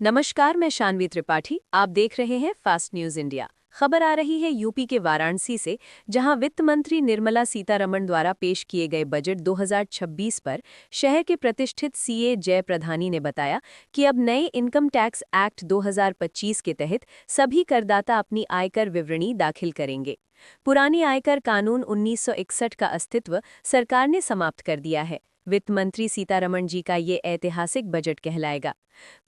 नमस्कार, मैं शानवी त्रिपाठी। आप देख रहे हैं फास्ट न्यूज इंडिया। खबर आ रही है यूपी के वाराणसी से, जहां वित्त मंत्री निर्मला सीतारमण द्वारा पेश किए गए बजट 2026 पर शहर के प्रतिष्ठित सीए जय प्रधानी ने बताया कि अब नए इनकम टैक्स एक्ट 2025 के तहत सभी करदाता अपनी आयकर विवरणी दाखिल करेंगे। पुरानी आयकर कानून 1961 का अस्तित्व सरकार ने समाप्त कर दिया है। वित्त मंत्री सीतारमण जी का ये ऐतिहासिक बजट कहलाएगा।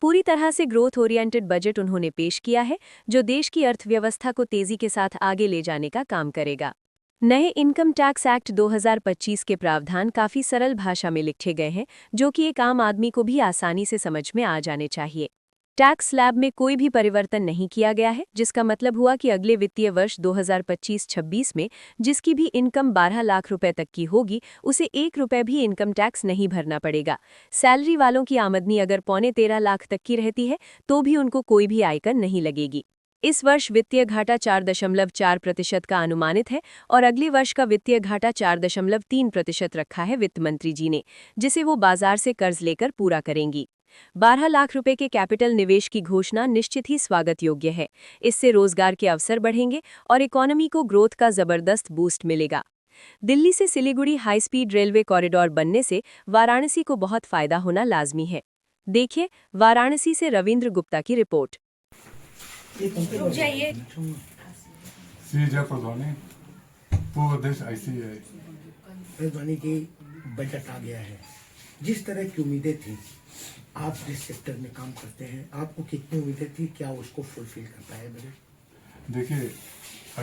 पूरी तरह से ग्रोथ ओरिएंटेड बजट उन्होंने पेश किया है, जो देश की अर्थव्यवस्था को तेजी के साथ आगे ले जाने का काम करेगा। नए इनकम टैक्स एक्ट 2025 के प्रावधान काफी सरल भाषा में लिखे गए हैं, जो कि एक आम आदमी को भी आसानी से समझ में आ जाने चाहिए। टैक्स स्लैब में कोई भी परिवर्तन नहीं किया गया है, जिसका मतलब हुआ कि अगले वित्तीय वर्ष 2025-26 में जिसकी भी इनकम 12 लाख रुपए तक की होगी, उसे 1 रुपए भी इनकम टैक्स नहीं भरना पड़ेगा। सैलरी वालों की आमदनी अगर 13.25 लाख तक की रहती है, तो भी उनको कोई भी आयकर नहीं लगेगी। इस वर्ष वित्तीय घाटा 4.4% का अनुमानित है और अगले वर्ष का वित्तीय घाटा 4.3% रखा है वित्त मंत्री जी ने, जिसे वो बाजार से कर्ज लेकर पूरा करेंगी। 12 लाख रुपए के कैपिटल निवेश की घोषणा निश्चित ही स्वागत योग्य है। इससे रोजगार के अवसर बढ़ेंगे और इकोनॉमी को ग्रोथ का जबरदस्त बूस्ट मिलेगा। दिल्ली से Siliguri high speed railway corridor बनने से वाराणसी को बहुत फायदा होना लाजमी है। देखिए वाराणसी से रविंद्र गुप्ता की रिपोर्ट। रुक जाइए। सी जय प्रधानी, पूर्व अध्यक्ष आईसीआई। प्रधानी की बजट आ गया है। जिस तरह की उम्मीदें थी, आप जिस सेक्टर में काम करते हैं, आपको कितनी उम्मीदें थी, क्या उसको फुलफिल कर पाए बजट? देखिए,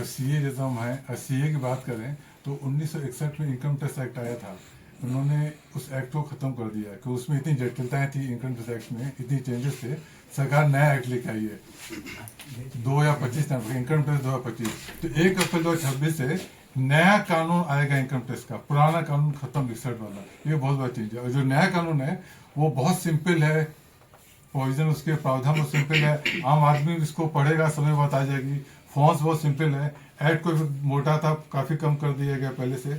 सीए जैसा हम हैं, सीए की बात करें तो 1961 में इनकम टैक्स एक्ट आया था। उन्होंने उस एक्ट को ख़त्म कर दिया कि उसमें इतनी जटिलताएं थी, इनकम टैक्स एक्ट में इतनी चेंजेस थे। सरकार नया एक्ट लेकर आई है 2025 इनकम टैक्स 2025। तो 1 अप्रैल 2026 से नया कानून आएगा इनकम टैक्स का। पुराना कानून खत्म 61 वाला, ये बहुत बड़ा चीज है। और जो नया कानून है वो बहुत सिंपल है, प्रोविजन उसके प्रावधान बहुत सिंपल है। आम आदमी इसको पढ़ेगा, समझ में आ जाएगी। फॉन्ट्स बहुत सिंपल है। ऐड कोई मोटा था, काफी कम कर दिया गया पहले से।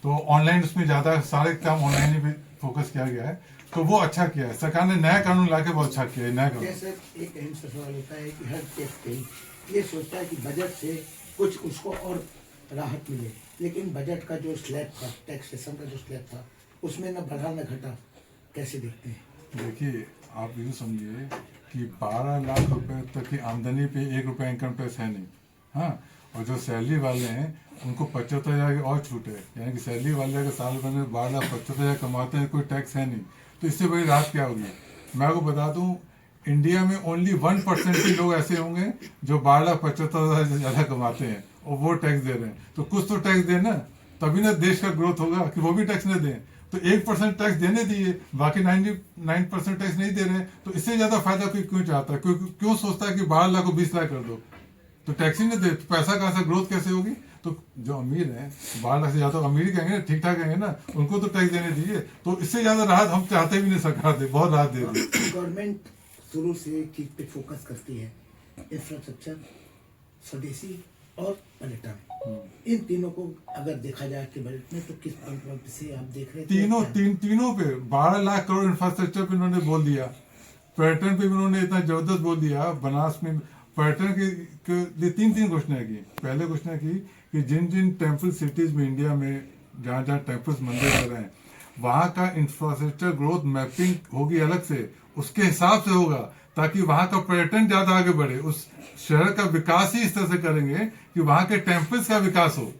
तो ऑनलाइन उसमें ज्यादा सारे काम ऑनलाइन ही पे फोकस किया गया है, तो वो अच्छा किया है। सरकार ने नया कानून लाके बहुत अच्छा किया है। नया कानून जैसे एक अहम सवाल होता है कि हर टैक्स ये सोचता है कि बजट से कुछ उसको और राहत मिले, लेकिन बजट का जो स्लैब था, टैक्सेशन का जो स्लैब था, उसमें न बढ़ा न घटा। कैसे देखते हैं? देखिए, आप यूँ समझिए कि 12 लाख रुपए तक की आमदनी पे 1 रुपया इनकम टैक्स है नहीं। हाँ, और जो सैलरी वाले हैं उनको 75,000 की और छूट है। यानी कि सैलरी वाले अगर साल भर में 12,75,000 कमाते हैं, कोई टैक्स है नहीं, तो इससे बड़ी राहत क्या होगी? मैं आपको बता दूं, इंडिया में ओनली 1% ही लोग ऐसे होंगे जो 12,75,000 से ज़्यादा कमाते हैं और वो टैक्स दे रहे हैं। तो कुछ तो टैक्स देना, तभी ना देश का ग्रोथ होगा। कि वो भी टैक्स न दें, तो 1% टैक्स देने दिए, बाकी 99% टैक्स नहीं दे रहे हैं। तो इससे ज्यादा फायदा कोई क्यों चाहता है? क्यों सोचता है कि 12 लाख को 20 लाख कर दो? तो टैक्स ही नहीं दे, तो पैसा कहां से, ग्रोथ कैसे होगी? तो जो अमीर है 12 लाख से ज्यादा अमीर कहेंगे ना, ठीक ठाक कहेंगे ना, उनको तो टैक्स देने दीजिए। तो इससे ज्यादा राहत हम चाहते भी नहीं, सरकार दे, बहुत राहत दे दी। गवर्नमेंट शुरू से एक चीज पे फोकस करती है, इंफ्रास्ट्रक्चर, स्वदेशी और पर्यटन। इन तीनों को अगर देखा जाए कि बजट में, तो किस पॉइंट से आप देख रहे हैं? तीनों पे 12 लाख करोड़ इंफ्रास्ट्रक्चर पे उन्होंने बोल दिया। पर्यटन पे भी उन्होंने इतना जबरदस्त बोल दिया। बनास में पर्यटन के लिए 3 घोषणाएं की। पहले घोषणा की कि जिन जिन टेम्पल सिटीज में, इंडिया में जहाँ जहाँ टेम्पल्स मंदिर बन रहे हैं, वहाँ का इंफ्रास्ट्रक्चर ग्रोथ मैपिंग होगी अलग से, उसके हिसाब से होगा, ताकि वहाँ का पर्यटन ज्यादा आगे बढ़े। उस शहर का विकास ही इस तरह से करेंगे कि वहाँ के टेम्पल्स का विकास हो।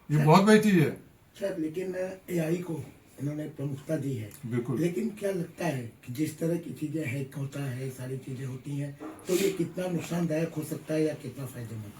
ये बहुत बड़ी चीज है सर। लेकिन एआई को इन्होंने प्रमुखता दी है। बिल्कुल। लेकिन क्या लगता है कि जिस तरह की चीजें हैक होता है, सारी चीजें होती हैं, तो ये कितना नुकसानदायक हो सकता है या कितना फायदेमंद?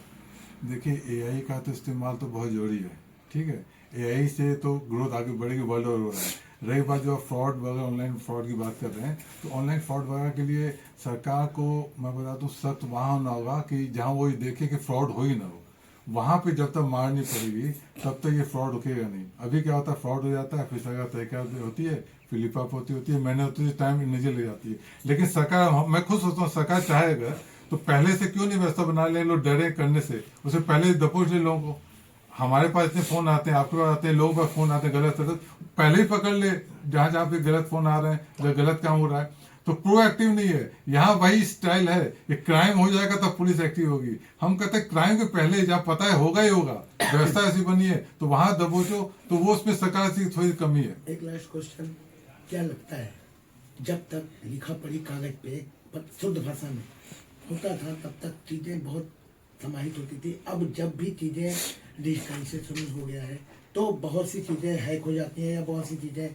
देखिए, एआई का तो इस्तेमाल तो बहुत जरूरी है, ठीक है। एआई से तो ग्रोथ आगे बढ़ेगी, वर्ल्ड ओवर हो रहा है। रही बात जो फ्रॉड वगैरह, ऑनलाइन फ्रॉड की बात कर रहे हैं, तो ऑनलाइन फ्रॉड वगैरह के लिए सरकार को मैं बता दूं, सख्त वहाँ होना होगा कि जहाँ वो ये देखे कि फ्रॉड हो ही ना हो। वहाँ पे जब तक मार नहीं पड़ेगी, तब तक ये फ्रॉड रुकेगा नहीं। अभी क्या होता है, फ्रॉड हो जाता है, फिर सरकार तहकीकात होती है, फिर लिफाफ होती है, मैंने होती है, टाइम नजर ले जाती है। लेकिन सरकार, मैं खुद सोचता हूँ, सरकार चाहेगा तो पहले से क्यों नहीं व्यवस्था बना ले, लोग डरे करने से, उसे पहले दबोच ले लोगों को। हमारे पास इतने फोन आते हैं, आपके पास आते हैं, लोगों के पास फोन आते हैं गलत, पहले ही पकड़ ले जहां जहां पे गलत फोन आ रहे हैं, जो गलत काम हो रहा है। तो प्रोएक्टिव नहीं है। यहाँ वही स्टाइल है कि क्राइम हो जाएगा तब पुलिस एक्टिव होगी। हम कहते हैं क्राइम के पहले जहाँ पता है होगा ही होगा, व्यवस्था ऐसी बनी है तो वहां दबोचो, तो वो उसमें सरकार की थोड़ी कमी है। एक लास्ट क्वेश्चन, क्या लगता है जब तक लिखा पढ़ी कागज पे शुद्ध भाषा में होता था तब तक चीजें बहुत समाहित होती थी, अब जब भी चीजें डिजिटलाइजेशन हो गया है तो बहुत सी चीजें हैक हो जाती हैं या बहुत सी चीजें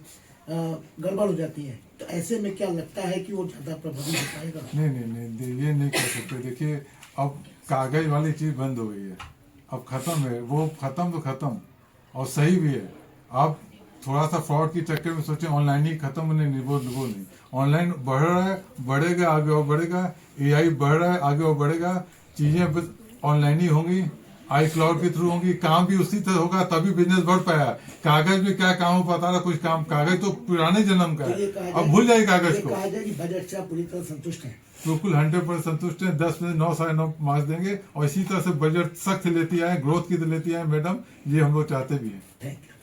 गड़बड़ हो जाती हैं, तो ऐसे में क्या लगता है कि वो ज्यादा प्रभावी हो पाएगा? नहीं, ये नहीं कह सकते। देखिए अब कागज वाली चीज बंद हो गई है, अब खत्म है वो, खत्म तो खत्म, और सही भी है। आप थोड़ा सा फ्रॉड के चक्कर में सोचे ऑनलाइन ही खत्म, नहीं वो नहीं, ऑनलाइन बढ़ रहा है, बढ़ेगा, आगे और बढ़ेगा, AI बढ़ रहा है, आगे और बढ़ेगा, चीजें बस ऑनलाइन ही होंगी, iCloud के थ्रू होंगी, काम भी उसी तरह होगा, तभी बिजनेस बढ़ पाया। कागज में क्या काम हो पाता रहा, कुछ काम, कागज तो पुराने जन्म का है, अब भूल जाए कागज को। कहा जाए कि बजट से आप पूरी तरह संतुष्ट हैं? बिल्कुल 100% संतुष्ट है। 10 में 9, 9.5 मार्क्स देंगे, और इसी तरह से बजट सख्त लेती है, ग्रोथ की तो लेती है मैडम, ये हम लोग चाहते भी हैं। Thank you.